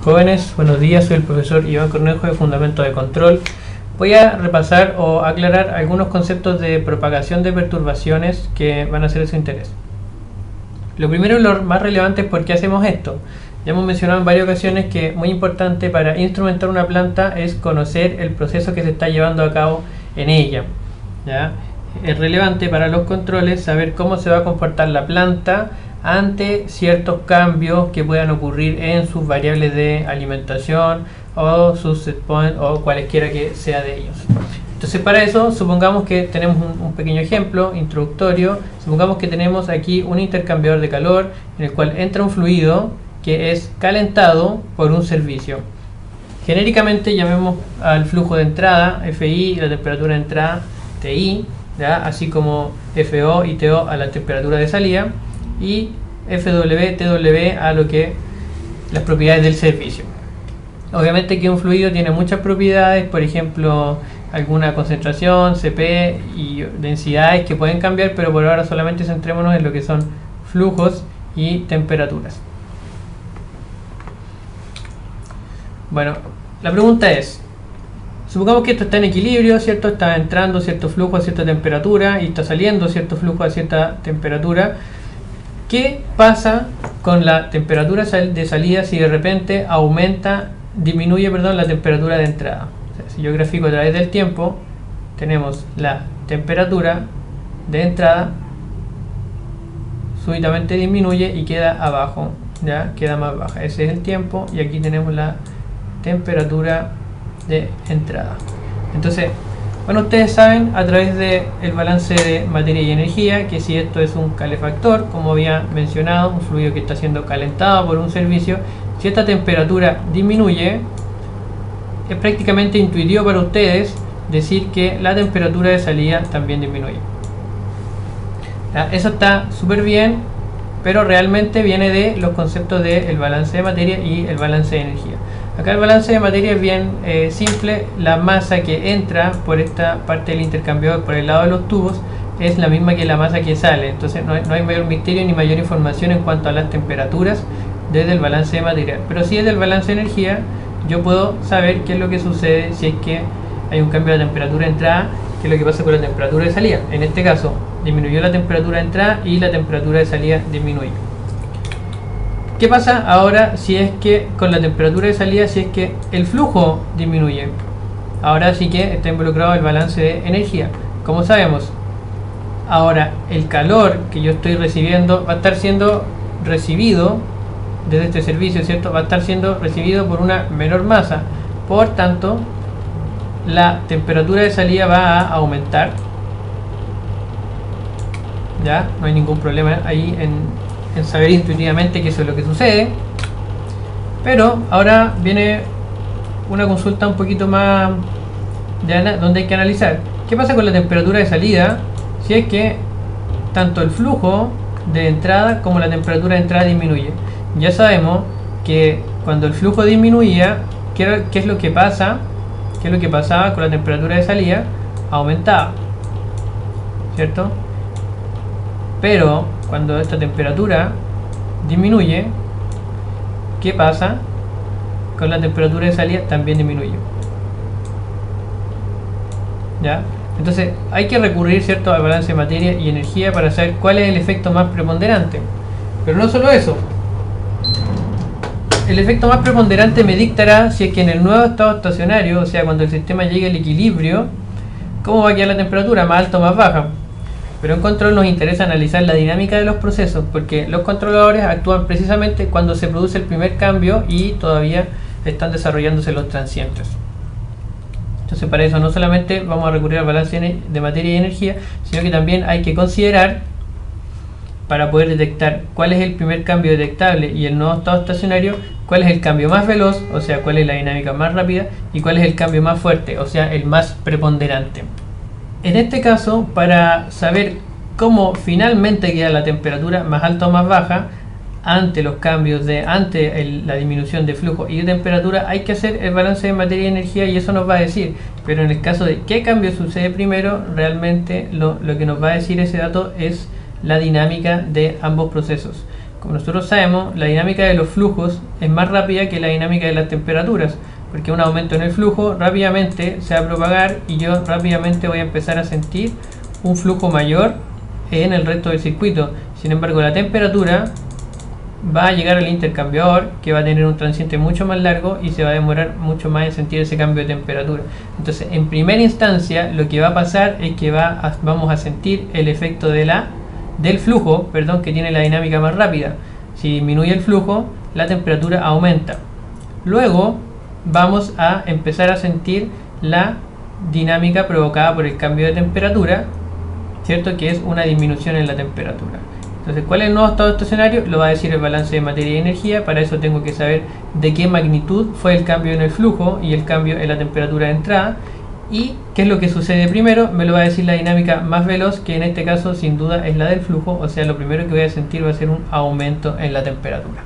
Jóvenes, buenos días, soy el profesor Iván Cornejo de Fundamentos de Control. Voy a repasar o aclarar algunos conceptos de propagación de perturbaciones que van a ser de su interés. Lo primero y lo más relevante es por qué hacemos esto. Ya hemos mencionado en varias ocasiones que muy importante para instrumentar una planta es conocer el proceso que se está llevando a cabo en ella. ¿Ya? Es relevante para los controles saber cómo se va a comportar la planta ante ciertos cambios que puedan ocurrir en sus variables de alimentación o sus set points o cualesquiera que sea de ellos. Entonces, para eso supongamos que tenemos un pequeño ejemplo introductorio. Supongamos que tenemos aquí un intercambiador de calor en el cual entra un fluido que es calentado por un servicio. Genéricamente llamemos al flujo de entrada FI y la temperatura de entrada TI, ¿ya? Así como FO y TO a la temperatura de salida, y FW, TW a lo que las propiedades del servicio. Obviamente que un fluido tiene muchas propiedades, por ejemplo, alguna concentración, CP y densidades que pueden cambiar, pero por ahora solamente centrémonos en lo que son flujos y temperaturas. Bueno, la pregunta es, supongamos que esto está en equilibrio, ¿cierto? Está entrando cierto flujo a cierta temperatura y está saliendo cierto flujo a cierta temperatura. ¿Qué pasa con la temperatura de salida si de repente disminuye la temperatura de entrada? O sea, si yo grafico a través del tiempo, tenemos la temperatura de entrada súbitamente disminuye y queda abajo, ya queda más baja. Ese es el tiempo y aquí tenemos la temperatura de entrada. Entonces, bueno, ustedes saben a través del balance de materia y energía que si esto es un calefactor, como había mencionado, un fluido que está siendo calentado por un servicio, si esta temperatura disminuye, es prácticamente intuitivo para ustedes decir que la temperatura de salida también disminuye. Eso está súper bien, pero realmente viene de los conceptos del balance de materia y el balance de energía. Acá el balance de materia es bien simple. La masa que entra por esta parte del intercambiador, por el lado de los tubos, es la misma que la masa que sale. Entonces no hay mayor misterio ni mayor información en cuanto a las temperaturas desde el balance de materia. Pero si es del balance de energía, yo puedo saber qué es lo que sucede si es que hay un cambio de temperatura de entrada, qué es lo que pasa con la temperatura de salida. En este caso, disminuyó la temperatura de entrada y la temperatura de salida disminuyó. ¿Qué pasa ahora si es que con la temperatura de salida, si es que el flujo disminuye? Ahora sí que está involucrado el balance de energía. Como sabemos, ahora el calor que yo estoy recibiendo va a estar siendo recibido desde este servicio, ¿cierto? Va a estar siendo recibido por una menor masa. Por tanto, la temperatura de salida va a aumentar. Ya, no hay ningún problema ahí en saber intuitivamente que eso es lo que sucede. Pero ahora viene una consulta un poquito más donde hay que analizar qué pasa con la temperatura de salida si es que tanto el flujo de entrada como la temperatura de entrada disminuye. Ya sabemos que cuando el flujo disminuía, ¿qué es lo que pasa? ¿Qué es lo que pasaba con la temperatura de salida? Aumentaba, ¿cierto? Pero cuando esta temperatura disminuye, ¿qué pasa? Con la temperatura de salida también disminuye. ¿Ya? Entonces hay que recurrir, ¿cierto?, al balance de materia y energía para saber cuál es el efecto más preponderante. Pero no solo eso. El efecto más preponderante me dictará si es que en el nuevo estado estacionario, o sea, cuando el sistema llegue al equilibrio, cómo va a quedar la temperatura, más alta o más baja. Pero en control nos interesa analizar la dinámica de los procesos, porque los controladores actúan precisamente cuando se produce el primer cambio y todavía están desarrollándose los transientes. Entonces, para eso no solamente vamos a recurrir al balance de materia y energía, sino que también hay que considerar, para poder detectar cuál es el primer cambio detectable y el nuevo estado estacionario, cuál es el cambio más veloz, o sea, cuál es la dinámica más rápida, y cuál es el cambio más fuerte, o sea, el más preponderante. En este caso, para saber cómo finalmente queda la temperatura más alta o más baja ante los cambios la disminución de flujo y de temperatura, hay que hacer el balance de materia y energía y eso nos va a decir. Pero en el caso de qué cambio sucede primero, realmente lo que nos va a decir ese dato es la dinámica de ambos procesos. Como nosotros sabemos, la dinámica de los flujos es más rápida que la dinámica de las temperaturas, porque un aumento en el flujo rápidamente se va a propagar y yo rápidamente voy a empezar a sentir un flujo mayor en el resto del circuito. Sin embargo, la temperatura va a llegar al intercambiador, que va a tener un transiente mucho más largo y se va a demorar mucho más en sentir ese cambio de temperatura. Entonces, en primera instancia, lo que va a pasar es que vamos a sentir el efecto del flujo, que tiene la dinámica más rápida. Si disminuye el flujo, la temperatura aumenta. Luego vamos a empezar a sentir la dinámica provocada por el cambio de temperatura, ¿cierto? Que es una disminución en la temperatura. Entonces, ¿cuál es el nuevo estado de este escenario? Lo va a decir el balance de materia y energía. Para eso tengo que saber de qué magnitud fue el cambio en el flujo y el cambio en la temperatura de entrada. Y qué es lo que sucede primero, me lo va a decir la dinámica más veloz, que en este caso sin duda es la del flujo. O sea, lo primero que voy a sentir va a ser un aumento en la temperatura.